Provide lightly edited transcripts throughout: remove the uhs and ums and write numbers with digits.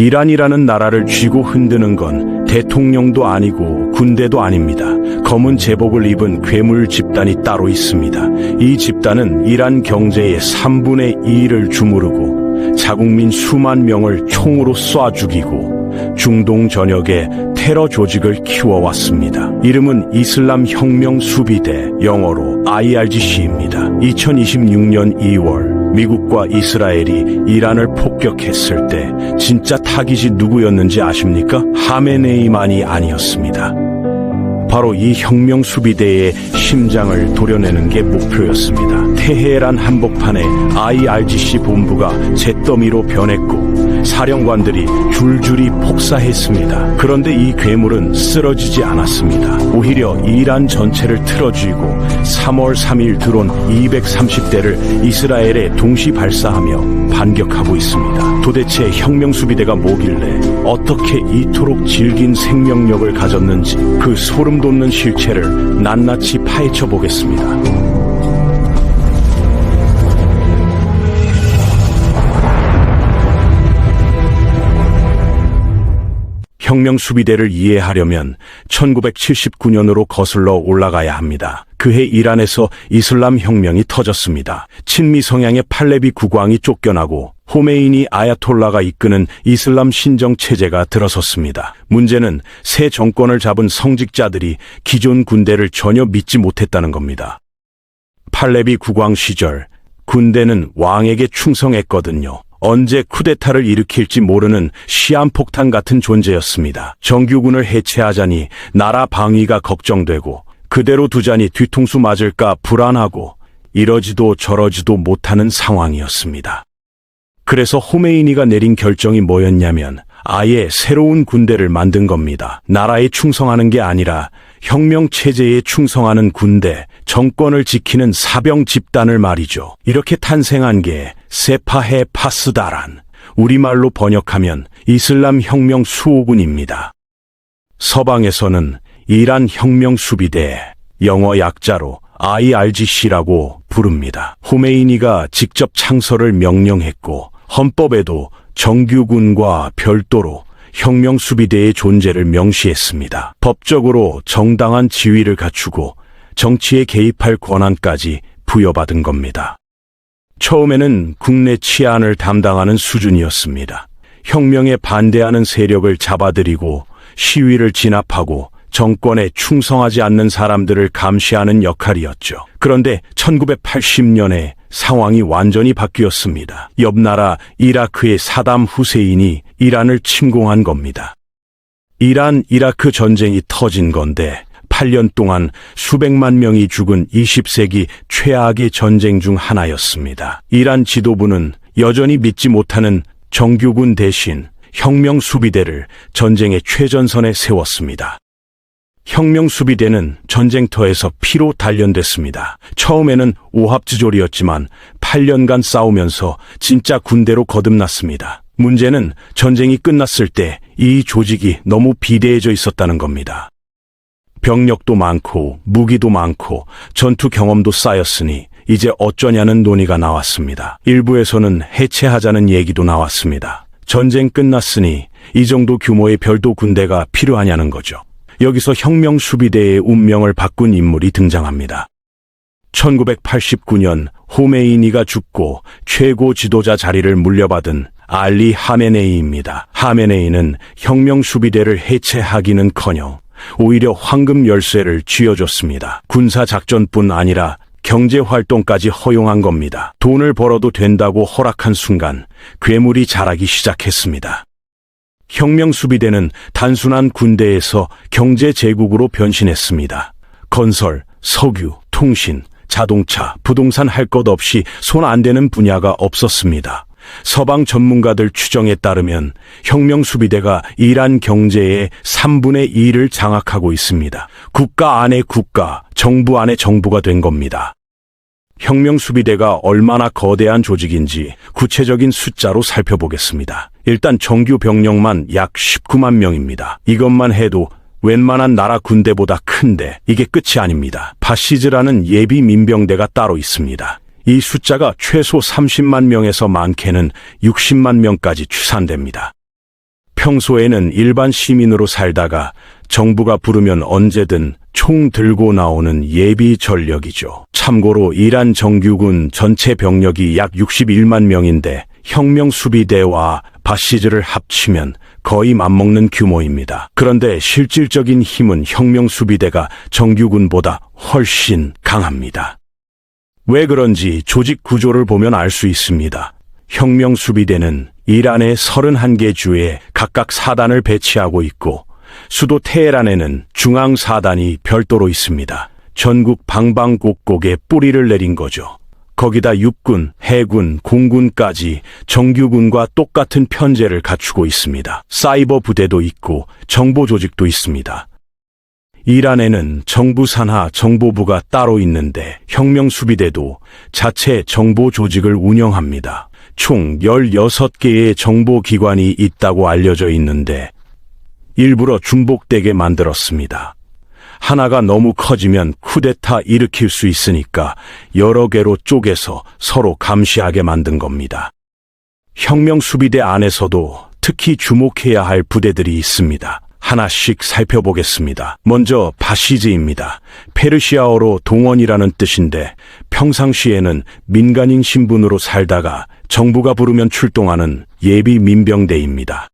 이란이라는 나라를 쥐고 흔드는 건 대통령도 아니고 군대도 아닙니다. 검은 제복을 입은 괴물 집단이 따로 있습니다. 이 집단은 이란 경제의 3분의 2를 주무르고 자국민 수만 명을 총으로 쏴 죽이고 중동 전역에 테러 조직을 키워왔습니다. 이름은 이슬람 혁명 수비대, 영어로 IRGC입니다. 2026년 2월 미국과 이스라엘이 이란을 폭격했을 때 진짜 타깃이 누구였는지 아십니까? 하메네이만이 아니었습니다. 바로 이 혁명 수비대의 심장을 도려내는 게 목표였습니다. 테헤란 한복판에 IRGC 본부가 잿더미로 변했고 사령관들이 줄줄이 폭사했습니다. 그런데 이 괴물은 쓰러지지 않았습니다. 오히려 이란 전체를 틀어쥐고 3월 3일 드론 230대를 이스라엘에 동시 발사하며 반격하고 있습니다. 도대체 혁명 수비대가 뭐길래 어떻게 이토록 질긴 생명력을 가졌는지 그 소름 돋는 실체를 낱낱이 파헤쳐 보겠습니다. 혁명 수비대를 이해하려면 1979년으로 거슬러 올라가야 합니다. 그해 이란에서 이슬람 혁명이 터졌습니다. 친미 성향의 팔레비 국왕이 쫓겨나고 호메이니 아야톨라가 이끄는 이슬람 신정 체제가 들어섰습니다. 문제는 새 정권을 잡은 성직자들이 기존 군대를 전혀 믿지 못했다는 겁니다. 팔레비 국왕 시절 군대는 왕에게 충성했거든요. 언제 쿠데타를 일으킬지 모르는 시한폭탄 같은 존재였습니다. 정규군을 해체하자니 나라 방위가 걱정되고 그대로 두자니 뒤통수 맞을까 불안하고 이러지도 저러지도 못하는 상황이었습니다. 그래서 호메이니가 내린 결정이 뭐였냐면 아예 새로운 군대를 만든 겁니다. 나라에 충성하는 게 아니라 혁명 체제에 충성하는 군대, 정권을 지키는 사병 집단을 말이죠. 이렇게 탄생한 게 세파헤 파스다란, 우리말로 번역하면 이슬람 혁명 수호군입니다. 서방에서는 이란 혁명 수비대, 영어 약자로 IRGC라고 부릅니다. 호메이니가 직접 창설을 명령했고 헌법에도 정규군과 별도로 혁명 수비대의 존재를 명시했습니다. 법적으로 정당한 지위를 갖추고 정치에 개입할 권한까지 부여받은 겁니다. 처음에는 국내 치안을 담당하는 수준이었습니다. 혁명에 반대하는 세력을 잡아들이고 시위를 진압하고 정권에 충성하지 않는 사람들을 감시하는 역할이었죠. 그런데 1980년에 상황이 완전히 바뀌었습니다. 옆나라 이라크의 사담 후세인이 이란을 침공한 겁니다. 이란-이라크 전쟁이 터진 건데 8년 동안 수백만 명이 죽은 20세기 최악의 전쟁 중 하나였습니다. 이란 지도부는 여전히 믿지 못하는 정규군 대신 혁명 수비대를 전쟁의 최전선에 세웠습니다. 혁명 수비대는 전쟁터에서 피로 단련됐습니다. 처음에는 오합지졸이었지만 8년간 싸우면서 진짜 군대로 거듭났습니다. 문제는 전쟁이 끝났을 때 이 조직이 너무 비대해져 있었다는 겁니다. 병력도 많고 무기도 많고 전투 경험도 쌓였으니 이제 어쩌냐는 논의가 나왔습니다. 일부에서는 해체하자는 얘기도 나왔습니다. 전쟁 끝났으니 이 정도 규모의 별도 군대가 필요하냐는 거죠. 여기서 혁명 수비대의 운명을 바꾼 인물이 등장합니다. 1989년 호메이니가 죽고 최고 지도자 자리를 물려받은 알리 하메네이입니다. 하메네이는 혁명 수비대를 해체하기는커녕 오히려 황금 열쇠를 쥐어줬습니다. 군사작전뿐 아니라 경제활동까지 허용한 겁니다. 돈을 벌어도 된다고 허락한 순간 괴물이 자라기 시작했습니다. 혁명 수비대는 단순한 군대에서 경제 제국으로 변신했습니다. 건설, 석유, 통신, 자동차, 부동산 할 것 없이 손 안 대는 분야가 없었습니다. 서방 전문가들 추정에 따르면 혁명 수비대가 이란 경제의 3분의 2를 장악하고 있습니다. 국가 안에 국가, 정부 안에 정부가 된 겁니다. 혁명 수비대가 얼마나 거대한 조직인지 구체적인 숫자로 살펴보겠습니다. 일단 정규 병력만 약 19만 명입니다. 이것만 해도 웬만한 나라 군대보다 큰데 이게 끝이 아닙니다. 바시즈라는 예비 민병대가 따로 있습니다. 이 숫자가 최소 30만 명에서 많게는 60만 명까지 추산됩니다. 평소에는 일반 시민으로 살다가 정부가 부르면 언제든 총 들고 나오는 예비 전력이죠. 참고로 이란 정규군 전체 병력이 약 61만 명인데 혁명수비대와 바시즈를 합치면 거의 맞먹는 규모입니다. 그런데 실질적인 힘은 혁명수비대가 정규군보다 훨씬 강합니다. 왜 그런지 조직 구조를 보면 알 수 있습니다. 혁명수비대는 이란의 31개 주에 각각 사단을 배치하고 있고 수도 테헤란에는 중앙사단이 별도로 있습니다. 전국 방방곡곡에 뿌리를 내린 거죠. 거기다 육군, 해군, 공군까지 정규군과 똑같은 편제를 갖추고 있습니다. 사이버 부대도 있고 정보 조직도 있습니다. 이란에는 정부 산하 정보부가 따로 있는데 혁명수비대도 자체 정보 조직을 운영합니다. 총 16개의 정보기관이 있다고 알려져 있는데 일부러 중복되게 만들었습니다. 하나가 너무 커지면 쿠데타 일으킬 수 있으니까 여러 개로 쪼개서 서로 감시하게 만든 겁니다. 혁명수비대 안에서도 특히 주목해야 할 부대들이 있습니다. 하나씩 살펴보겠습니다. 먼저 바시즈입니다. 페르시아어로 동원이라는 뜻인데 평상시에는 민간인 신분으로 살다가 정부가 부르면 출동하는 예비 민병대입니다.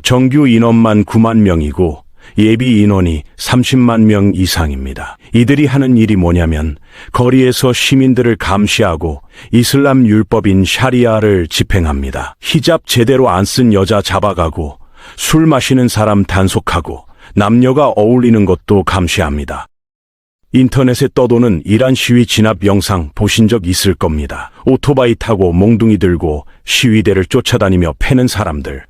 정규 인원만 9만 명이고 예비 인원이 30만 명 이상입니다. 이들이 하는 일이 뭐냐면 거리에서 시민들을 감시하고 이슬람 율법인 샤리아를 집행합니다. 히잡 제대로 안 쓴 여자 잡아가고 술 마시는 사람 단속하고 남녀가 어울리는 것도 감시합니다. 인터넷에 떠도는 이란 시위 진압 영상 보신 적 있을 겁니다. 오토바이 타고 몽둥이 들고 시위대를 쫓아다니며 패는 사람들.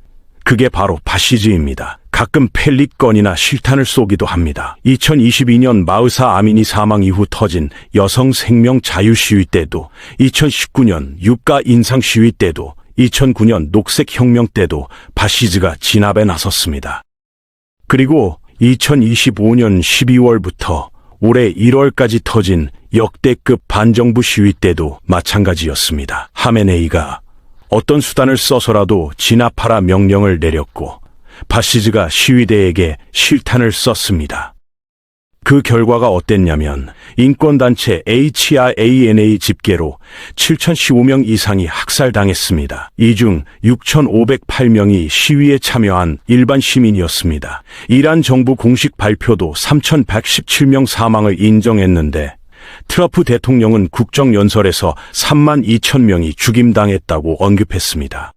그게 바로 바시즈입니다. 가끔 펠릿건이나 실탄을 쏘기도 합니다. 2022년 마흐사 아미니 사망 이후 터진 여성 생명 자유 시위 때도, 2019년 유가 인상 시위 때도, 2009년 녹색 혁명 때도 바시즈가 진압에 나섰습니다. 그리고 2025년 12월부터 올해 1월까지 터진 역대급 반정부 시위 때도 마찬가지였습니다. 하메네이가 어떤 수단을 써서라도 진압하라 명령을 내렸고 바시즈가 시위대에게 실탄을 썼습니다. 그 결과가 어땠냐면 인권단체 HRANA 집계로 7,015명 이상이 학살당했습니다. 이 중 6,508명이 시위에 참여한 일반 시민이었습니다. 이란 정부 공식 발표도 3,117명 사망을 인정했는데 트럼프 대통령은 국정연설에서 3만 2천 명이 죽임당했다고 언급했습니다.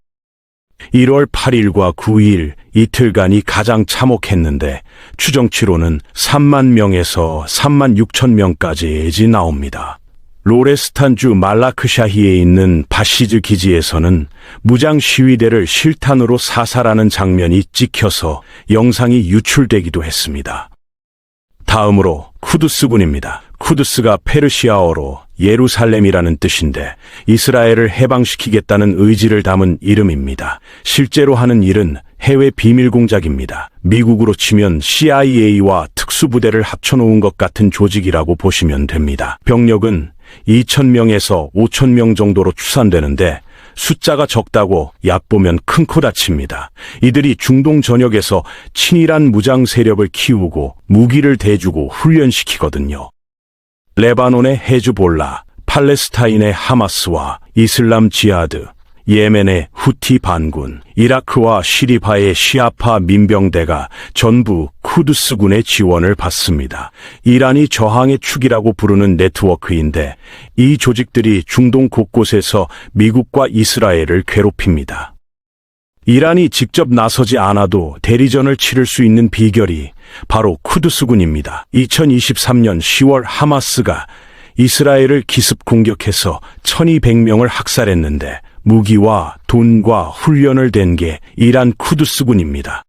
1월 8일과 9일 이틀간이 가장 참혹했는데 추정치로는 3만 명에서 3만 6천 명까지 나옵니다. 로레스탄주 말라크샤히에 있는 바시즈 기지에서는 무장 시위대를 실탄으로 사살하는 장면이 찍혀서 영상이 유출되기도 했습니다. 다음으로 쿠두스군입니다. 쿠두스가 페르시아어로 예루살렘이라는 뜻인데 이스라엘을 해방시키겠다는 의지를 담은 이름입니다. 실제로 하는 일은 해외 비밀 공작입니다. 미국으로 치면 CIA와 특수부대를 합쳐놓은 것 같은 조직이라고 보시면 됩니다. 병력은 2,000명에서 5,000명 정도로 추산되는데 숫자가 적다고 얕보면 큰 코 다칩니다. 이들이 중동 전역에서 친이란 무장 세력을 키우고 무기를 대주고 훈련시키거든요. 레바논의 헤즈볼라, 팔레스타인의 하마스와 이슬람 지하드, 예멘의 후티 반군, 이라크와 시리파의 시아파 민병대가 전부 쿠두스군의 지원을 받습니다. 이란이 저항의 축이라고 부르는 네트워크인데 이 조직들이 중동 곳곳에서 미국과 이스라엘을 괴롭힙니다. 이란이 직접 나서지 않아도 대리전을 치를 수 있는 비결이 바로 쿠두스군입니다. 2023년 10월 하마스가 이스라엘을 기습 공격해서 1,200명을 학살했는데 무기와 돈과 훈련을 댄 게 이란 쿠두스군입니다.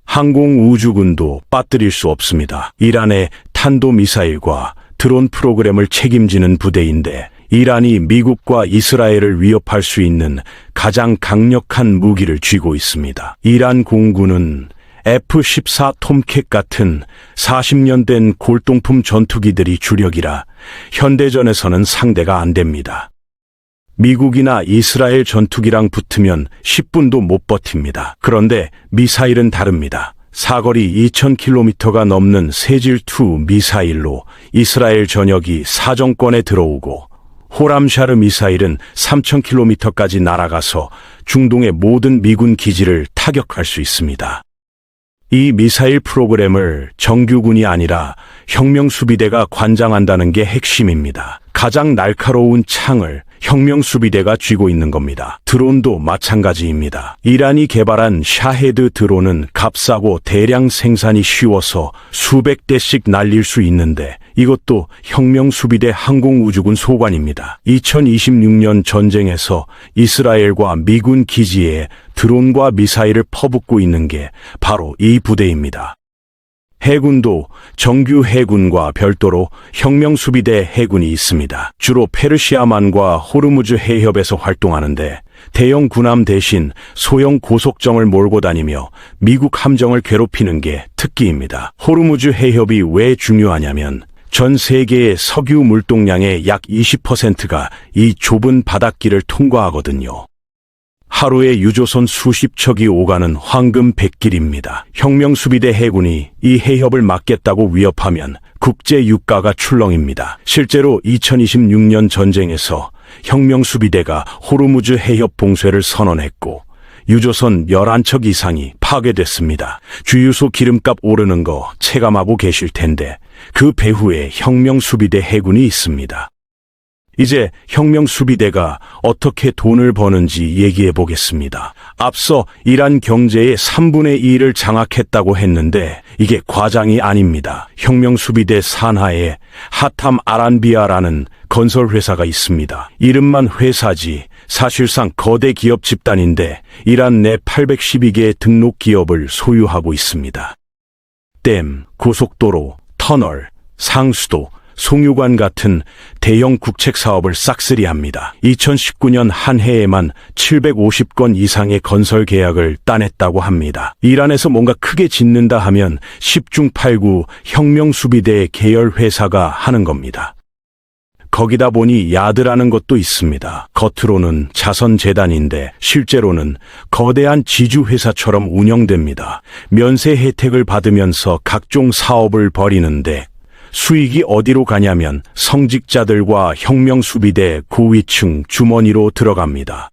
항공우주군도 빠뜨릴 수 없습니다. 이란의 탄도미사일과 드론 프로그램을 책임지는 부대인데 이란이 미국과 이스라엘을 위협할 수 있는 가장 강력한 무기를 쥐고 있습니다. 이란 공군은 F-14 톰캣 같은 40년 된 골동품 전투기들이 주력이라 현대전에서는 상대가 안 됩니다. 미국이나 이스라엘 전투기랑 붙으면 10분도 못 버팁니다. 그런데 미사일은 다릅니다. 사거리 2000km가 넘는 세질2 미사일로 이스라엘 전역이 사정권에 들어오고, 호람샤르 미사일은 3000km까지 날아가서 중동의 모든 미군 기지를 타격할 수 있습니다. 이 미사일 프로그램을 정규군이 아니라 혁명수비대가 관장한다는 게 핵심입니다. 가장 날카로운 창을 혁명수비대가 쥐고 있는 겁니다. 드론도 마찬가지입니다. 이란이 개발한 샤헤드 드론은 값싸고 대량 생산이 쉬워서 수백 대씩 날릴 수 있는데, 이것도 혁명수비대 항공우주군 소관입니다. 2026년 전쟁에서 이스라엘과 미군 기지에 드론과 미사일을 퍼붓고 있는 게 바로 이 부대입니다. 해군도 정규 해군과 별도로 혁명수비대 해군이 있습니다. 주로 페르시아만과 호르무즈 해협에서 활동하는데, 대형 군함 대신 소형 고속정을 몰고 다니며 미국 함정을 괴롭히는 게 특기입니다. 호르무즈 해협이 왜 중요하냐면, 전 세계의 석유 물동량의 약 20%가 이 좁은 바닷길을 통과하거든요. 하루에 유조선 수십 척이 오가는 황금 백길입니다. 혁명수비대 해군이 이 해협을 막겠다고 위협하면 국제 유가가 출렁입니다. 실제로 2026년 전쟁에서 혁명수비대가 호르무즈 해협 봉쇄를 선언했고, 유조선 11척 이상이 파괴됐습니다. 주유소 기름값 오르는 거 체감하고 계실 텐데, 그 배후에 혁명수비대 해군이 있습니다. 이제 혁명수비대가 어떻게 돈을 버는지 얘기해 보겠습니다. 앞서 이란 경제의 3분의 2를 장악했다고 했는데, 이게 과장이 아닙니다. 혁명수비대 산하에 하탐 아란비아라는 건설회사가 있습니다. 이름만 회사지 사실상 거대 기업 집단인데, 이란 내 812개의 등록 기업을 소유하고 있습니다. 댐, 고속도로, 터널, 상수도, 송유관 같은 대형 국책 사업을 싹쓸이합니다. 2019년 한 해에만 750건 이상의 건설 계약을 따냈다고 합니다. 이란에서 뭔가 크게 짓는다 하면 10중 8구 혁명수비대 계열 회사가 하는 겁니다. 거기다 보니 야드라는 것도 있습니다. 겉으로는 자선재단인데 실제로는 거대한 지주회사처럼 운영됩니다. 면세 혜택을 받으면서 각종 사업을 벌이는데, 수익이 어디로 가냐면 성직자들과 혁명수비대 고위층 주머니로 들어갑니다.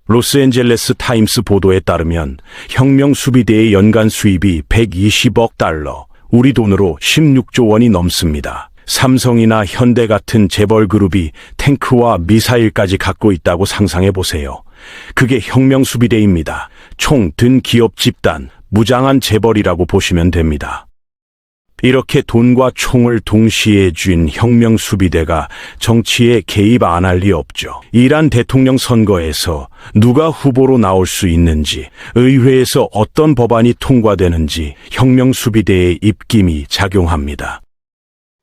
로스앤젤레스 타임스 보도에 따르면 혁명수비대의 연간 수입이 120억 달러, 우리 돈으로 16조 원이 넘습니다. 삼성이나 현대 같은 재벌그룹이 탱크와 미사일까지 갖고 있다고 상상해 보세요. 그게 혁명수비대입니다. 총 든 기업 집단, 무장한 재벌이라고 보시면 됩니다. 이렇게 돈과 총을 동시에 쥔 혁명수비대가 정치에 개입 안 할 리 없죠. 이란 대통령 선거에서 누가 후보로 나올 수 있는지, 의회에서 어떤 법안이 통과되는지 혁명수비대의 입김이 작용합니다.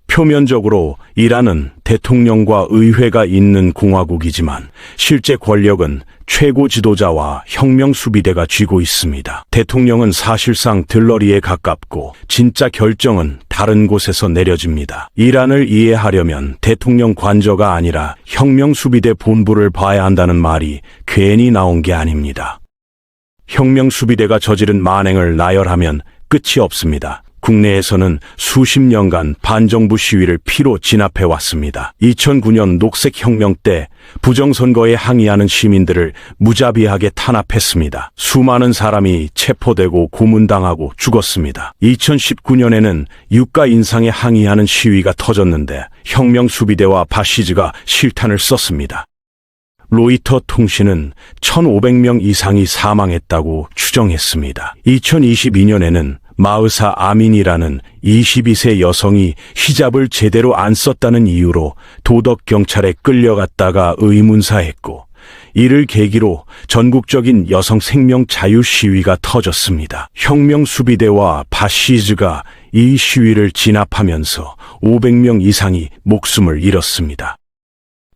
표면적으로 이란은 대통령과 의회가 있는 공화국이지만 실제 권력은 최고 지도자와 혁명수비대가 쥐고 있습니다. 대통령은 사실상 들러리에 가깝고 진짜 결정은 다른 곳에서 내려집니다. 이란을 이해하려면 대통령 관저가 아니라 혁명수비대 본부를 봐야 한다는 말이 괜히 나온 게 아닙니다. 혁명수비대가 저지른 만행을 나열하면 끝이 없습니다. 국내에서는 수십 년간 반정부 시위를 피로 진압해 왔습니다. 2009년 녹색혁명 때 부정선거에 항의하는 시민들을 무자비하게 탄압했습니다. 수많은 사람이 체포되고 고문당하고 죽었습니다. 2019년에는 유가 인상에 항의하는 시위가 터졌는데 혁명수비대와 바시즈가 실탄을 썼습니다. 로이터 통신은 1,500명 이상이 사망했다고 추정했습니다. 2022년에는 마흐사 아민이라는 22세 여성이 히잡을 제대로 안 썼다는 이유로 도덕경찰에 끌려갔다가 의문사했고, 이를 계기로 전국적인 여성 생명 자유 시위가 터졌습니다. 혁명수비대와 바시즈가 이 시위를 진압하면서 500명 이상이 목숨을 잃었습니다.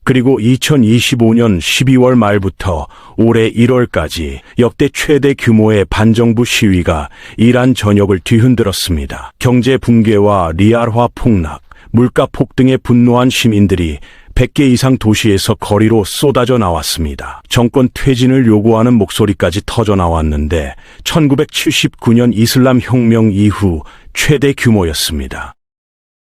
그리고 2025년 12월 말부터 올해 1월까지 역대 최대 규모의 반정부 시위가 이란 전역을 뒤흔들었습니다. 경제 붕괴와 리알화 폭락, 물가 폭등에 분노한 시민들이 100개 이상 도시에서 거리로 쏟아져 나왔습니다. 정권 퇴진을 요구하는 목소리까지 터져 나왔는데 1979년 이슬람 혁명 이후 최대 규모였습니다.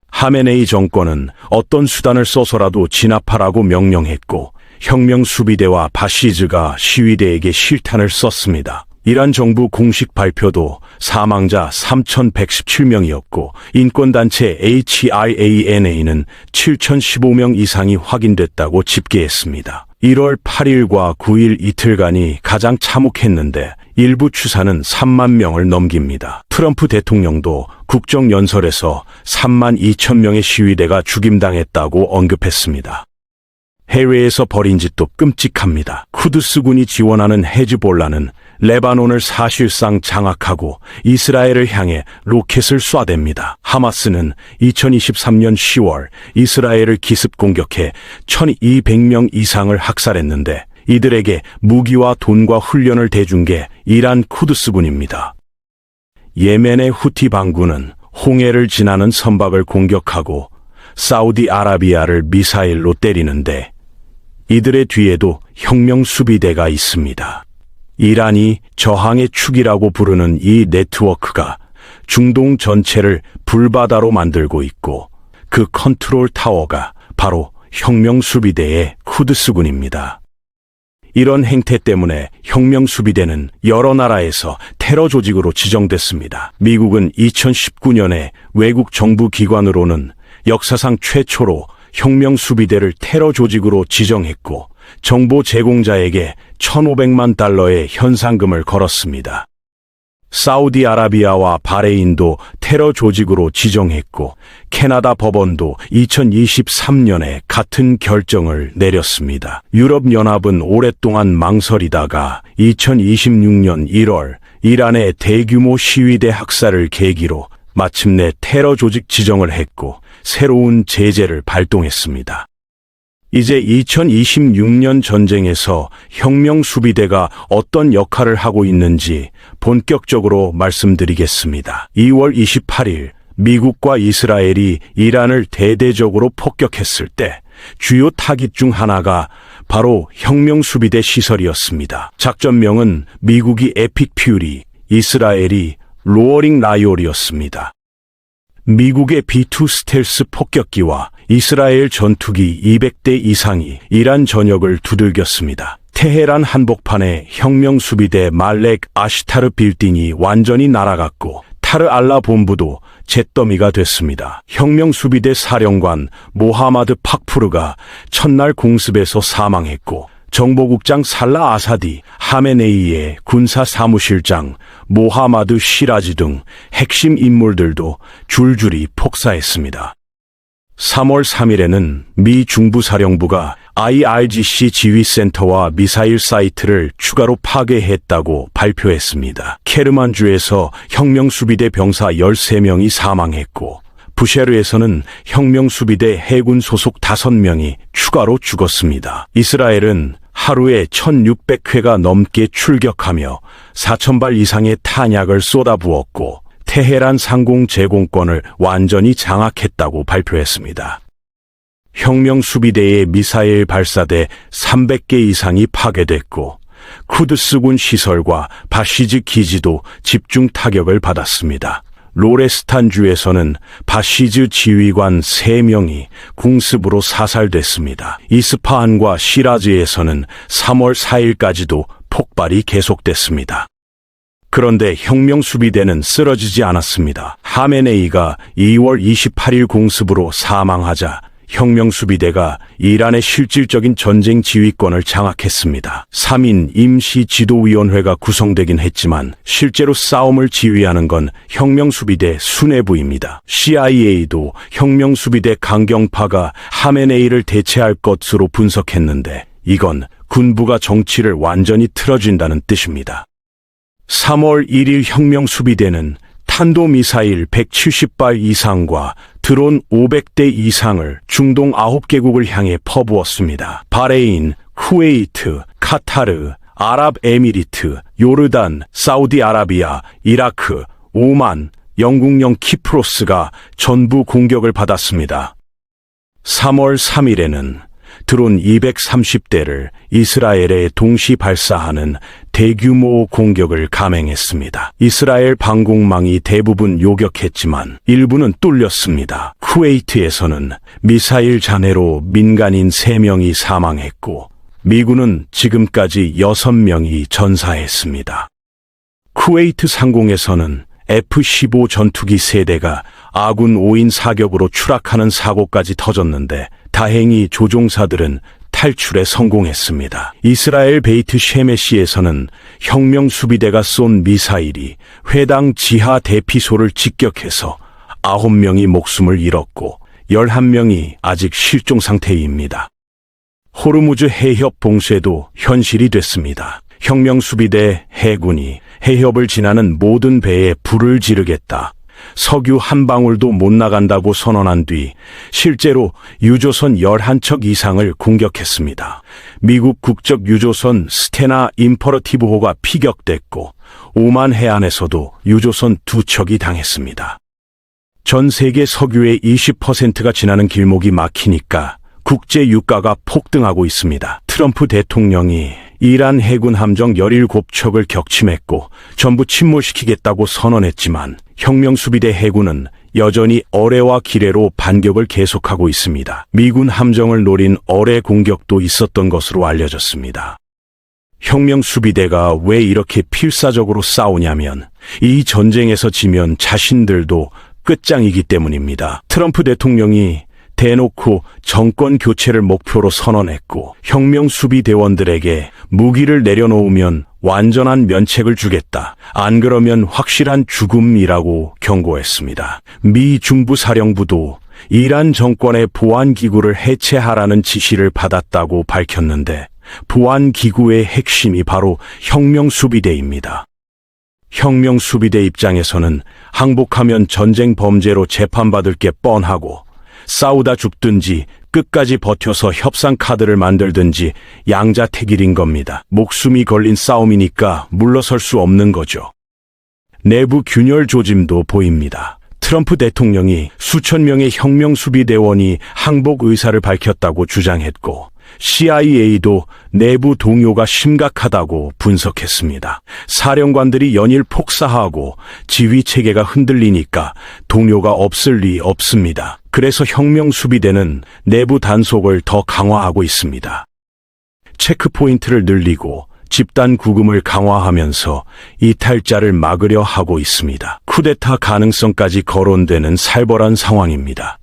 하메네이 정권은 어떤 수단을 써서라도 진압하라고 명령했고 혁명 수비대와 바시즈가 시위대에게 실탄을 썼습니다. 이란 정부 공식 발표도 사망자 3,117명이었고 인권단체 HRANA는 7,015명 이상이 확인됐다고 집계했습니다. 1월 8일과 9일 이틀간이 가장 참혹했는데 일부 추산은 3만 명을 넘깁니다. 트럼프 대통령도 국정연설에서 3만 2천 명의 시위대가 죽임당했다고 언급했습니다. 해외에서 벌인 짓도 끔찍합니다. 쿠드스군이 지원하는 헤즈볼라는 레바논을 사실상 장악하고 이스라엘을 향해 로켓을 쏴댑니다. 하마스는 2023년 10월 이스라엘을 기습 공격해 1,200명 이상을 학살했는데 이들에게 무기와 돈과 훈련을 대준 게 이란 쿠드스군입니다. 예멘의 후티 반군은 홍해를 지나는 선박을 공격하고 사우디아라비아를 미사일로 때리는데 이들의 뒤에도 혁명 수비대가 있습니다. 이란이 저항의 축이라고 부르는 이 네트워크가 중동 전체를 불바다로 만들고 있고 그 컨트롤 타워가 바로 혁명 수비대의 쿠드스군입니다. 이런 행태 때문에 혁명 수비대는 여러 나라에서 테러 조직으로 지정됐습니다. 미국은 2019년에 외국 정부 기관으로는 역사상 최초로 혁명 수비대를 테러 조직으로 지정했고 정보 제공자에게 1,500만 달러의 현상금을 걸었습니다. 사우디아라비아와 바레인도 테러 조직으로 지정했고 캐나다 법원도 2023년에 같은 결정을 내렸습니다. 유럽연합은 오랫동안 망설이다가 2026년 1월 이란의 대규모 시위대 학살을 계기로 마침내 테러 조직 지정을 했고 새로운 제재를 발동했습니다. 이제 2026년 전쟁에서 혁명 수비대가 어떤 역할을 하고 있는지 본격적으로 말씀드리겠습니다. 2월 28일 미국과 이스라엘이 이란을 대대적으로 폭격했을 때 주요 타깃 중 하나가 바로 혁명 수비대 시설이었습니다. 작전명은 미국이 에픽 퓨리, 이스라엘이 로어링 라이올이었습니다. 미국의 B-2 스텔스 폭격기와 이스라엘 전투기 200대 이상이 이란 전역을 두들겼습니다. 테헤란 한복판의 혁명 수비대 말렉 아시타르 빌딩이 완전히 날아갔고 타르 알라 본부도 잿더미가 됐습니다. 혁명 수비대 사령관 모하마드 팍푸르가 첫날 공습에서 사망했고 정보국장 살라 아사디, 하메네이의 군사사무실장 모하마드 시라지 등 핵심 인물들도 줄줄이 폭사했습니다. 3월 3일에는 미 중부사령부가 IRGC 지휘센터와 미사일 사이트를 추가로 파괴했다고 발표했습니다. 케르만주에서 혁명수비대 병사 13명이 사망했고 부셰르에서는 혁명수비대 해군 소속 5명이 추가로 죽었습니다. 이스라엘은 하루에 1,600회가 넘게 출격하며 4,000발 이상의 탄약을 쏟아부었고 테헤란 상공 제공권을 완전히 장악했다고 발표했습니다. 혁명 수비대의 미사일 발사대 300개 이상이 파괴됐고 쿠드스군 시설과 바시즈 기지도 집중 타격을 받았습니다. 로레스탄주에서는 바시즈 지휘관 3명이 공습으로 사살됐습니다. 이스파한과 시라즈에서는 3월 4일까지도 폭발이 계속됐습니다. 그런데 혁명 수비대는 쓰러지지 않았습니다. 하메네이가 2월 28일 공습으로 사망하자 혁명 수비대가 이란의 실질적인 전쟁 지휘권을 장악했습니다. 3인 임시 지도위원회가 구성되긴 했지만 실제로 싸움을 지휘하는 건 혁명 수비대 수뇌부입니다. CIA도 혁명 수비대 강경파가 하메네이를 대체할 것으로 분석했는데 이건 군부가 정치를 완전히 틀어준다는 뜻입니다. 3월 1일 혁명 수비대는 탄도미사일 170발 이상과 드론 500대 이상을 중동 9개국을 향해 퍼부었습니다. 바레인, 쿠웨이트, 카타르, 아랍에미리트, 요르단, 사우디아라비아, 이라크, 오만, 영국령 키프로스가 전부 공격을 받았습니다. 3월 3일에는 드론 230대를 이스라엘에 동시 발사하는 대규모 공격을 감행했습니다. 이스라엘 방공망이 대부분 요격했지만 일부는 뚫렸습니다. 쿠웨이트에서는 미사일 잔해로 민간인 3명이 사망했고 미군은 지금까지 6명이 전사했습니다. 쿠웨이트 상공에서는 F-15 전투기 3대가 아군 5인 사격으로 추락하는 사고까지 터졌는데 다행히 조종사들은 탈출에 성공했습니다. 이스라엘 베이트 셰메시에서는 혁명수비대가 쏜 미사일이 회당 지하 대피소를 직격해서 9명이 목숨을 잃었고 11명이 아직 실종 상태입니다. 호르무즈 해협 봉쇄도 현실이 됐습니다. 혁명수비대 해군이 해협을 지나는 모든 배에 불을 지르겠다, 석유 한 방울도 못 나간다고 선언한 뒤 실제로 유조선 11척 이상을 공격했습니다. 미국 국적 유조선 스테나 임퍼러티브호가 피격됐고 오만 해안에서도 유조선 2척이 당했습니다. 전 세계 석유의 20%가 지나는 길목이 막히니까 국제 유가가 폭등하고 있습니다. 트럼프 대통령이 이란 해군 함정 17척을 격침했고 전부 침몰시키겠다고 선언했지만 혁명수비대 해군은 여전히 어뢰와 기뢰로 반격을 계속하고 있습니다. 미군 함정을 노린 어뢰 공격도 있었던 것으로 알려졌습니다. 혁명수비대가 왜 이렇게 필사적으로 싸우냐면 이 전쟁에서 지면 자신들도 끝장이기 때문입니다. 트럼프 대통령이 대놓고 정권 교체를 목표로 선언했고 혁명수비대원들에게 무기를 내려놓으면 완전한 면책을 주겠다, 안 그러면 확실한 죽음이라고 경고했습니다. 미 중부사령부도 이란 정권의 보안기구를 해체하라는 지시를 받았다고 밝혔는데 보안기구의 핵심이 바로 혁명수비대입니다. 혁명수비대 입장에서는 항복하면 전쟁 범죄로 재판받을 게 뻔하고 싸우다 죽든지 끝까지 버텨서 협상 카드를 만들든지 양자택일인 겁니다. 목숨이 걸린 싸움이니까 물러설 수 없는 거죠. 내부 균열 조짐도 보입니다. 트럼프 대통령이 수천 명의 혁명수비대원이 항복 의사를 밝혔다고 주장했고 CIA도 내부 동요가 심각하다고 분석했습니다. 사령관들이 연일 폭사하고 지휘체계가 흔들리니까 동요가 없을 리 없습니다. 그래서 혁명수비대는 내부 단속을 더 강화하고 있습니다. 체크포인트를 늘리고 집단 구금을 강화하면서 이탈자를 막으려 하고 있습니다. 쿠데타 가능성까지 거론되는 살벌한 상황입니다.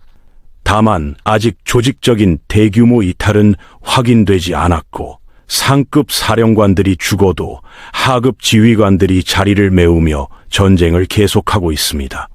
다만 아직 조직적인 대규모 이탈은 확인되지 않았고 상급 사령관들이 죽어도 하급 지휘관들이 자리를 메우며 전쟁을 계속하고 있습니다.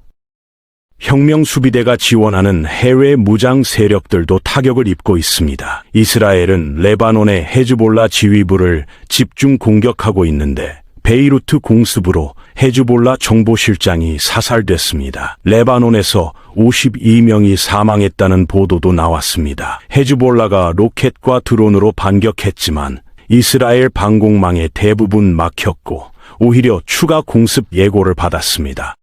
혁명수비대가 지원하는 해외 무장 세력들도 타격을 입고 있습니다. 이스라엘은 레바논의 헤즈볼라 지휘부를 집중 공격하고 있는데 베이루트 공습으로 헤즈볼라 정보실장이 사살됐습니다. 레바논에서 52명이 사망했다는 보도도 나왔습니다. 헤즈볼라가 로켓과 드론으로 반격했지만 이스라엘 방공망의 대부분 막혔고 오히려 추가 공습 예고를 받았습니다.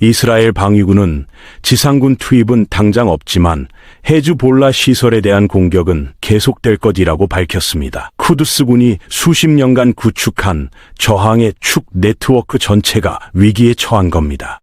이스라엘 방위군은 지상군 투입은 당장 없지만 헤즈볼라 시설에 대한 공격은 계속될 것이라고 밝혔습니다. 쿠드스군이 수십 년간 구축한 저항의 축 네트워크 전체가 위기에 처한 겁니다.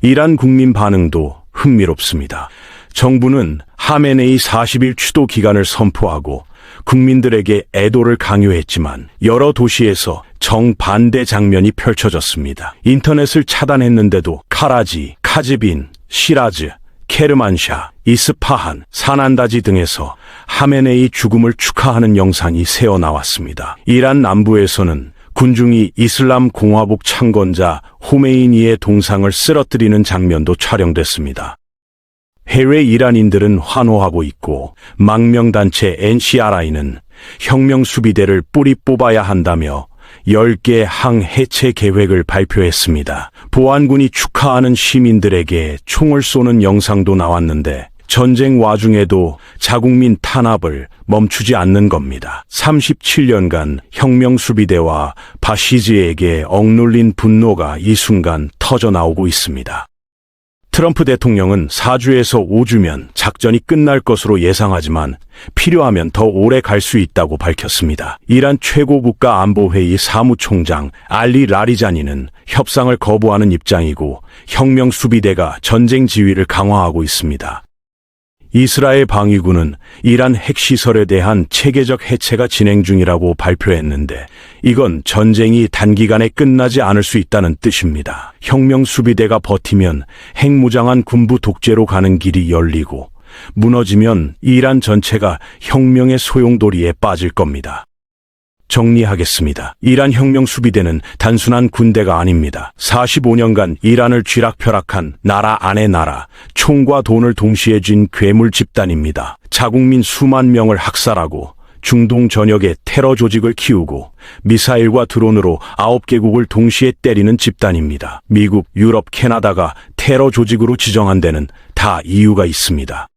이란 국민 반응도 흥미롭습니다. 정부는 하메네이 40일 추도 기간을 선포하고 국민들에게 애도를 강요했지만 여러 도시에서 정반대 장면이 펼쳐졌습니다. 인터넷을 차단했는데도 카라지, 카즈빈, 시라즈, 케르만샤, 이스파한, 사난다지 등에서 하메네이 죽음을 축하하는 영상이 새어나왔습니다. 이란 남부에서는 군중이 이슬람 공화국 창건자 호메이니의 동상을 쓰러뜨리는 장면도 촬영됐습니다. 해외 이란인들은 환호하고 있고 망명단체 NCRI는 혁명수비대를 뿌리 뽑아야 한다며 10개 항해체 계획을 발표했습니다. 보안군이 축하하는 시민들에게 총을 쏘는 영상도 나왔는데 전쟁 와중에도 자국민 탄압을 멈추지 않는 겁니다. 37년간 혁명수비대와 바시즈에게 억눌린 분노가 이 순간 터져나오고 있습니다. 트럼프 대통령은 4주에서 5주면 작전이 끝날 것으로 예상하지만 필요하면 더 오래 갈 수 있다고 밝혔습니다. 이란 최고국가안보회의 사무총장 알리 라리자니는 협상을 거부하는 입장이고 혁명수비대가 전쟁 지휘를 강화하고 있습니다. 이스라엘 방위군은 이란 핵시설에 대한 체계적 해체가 진행 중이라고 발표했는데 이건 전쟁이 단기간에 끝나지 않을 수 있다는 뜻입니다. 혁명수비대가 버티면 핵무장한 군부 독재로 가는 길이 열리고 무너지면 이란 전체가 혁명의 소용돌이에 빠질 겁니다. 정리하겠습니다. 이란 혁명수비대는 단순한 군대가 아닙니다. 45년간 이란을 쥐락펴락한 나라 안의 나라, 총과 돈을 동시에 쥔 괴물 집단입니다. 자국민 수만 명을 학살하고 중동 전역에 테러 조직을 키우고 미사일과 드론으로 9개국을 동시에 때리는 집단입니다. 미국, 유럽, 캐나다가 테러 조직으로 지정한 데는 다 이유가 있습니다.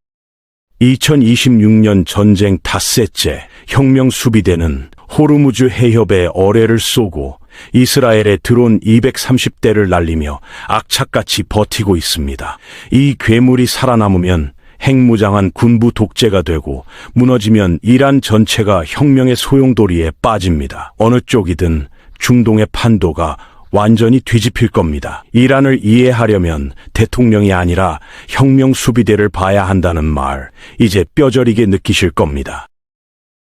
2026년 전쟁 닷새째 혁명수비대는 호르무즈 해협에 어뢰를 쏘고 이스라엘에 드론 230대를 날리며 악착같이 버티고 있습니다. 이 괴물이 살아남으면 핵무장한 군부 독재가 되고 무너지면 이란 전체가 혁명의 소용돌이에 빠집니다. 어느 쪽이든 중동의 판도가 완전히 뒤집힐 겁니다. 이란을 이해하려면 대통령이 아니라 혁명수비대를 봐야 한다는 말, 이제 뼈저리게 느끼실 겁니다.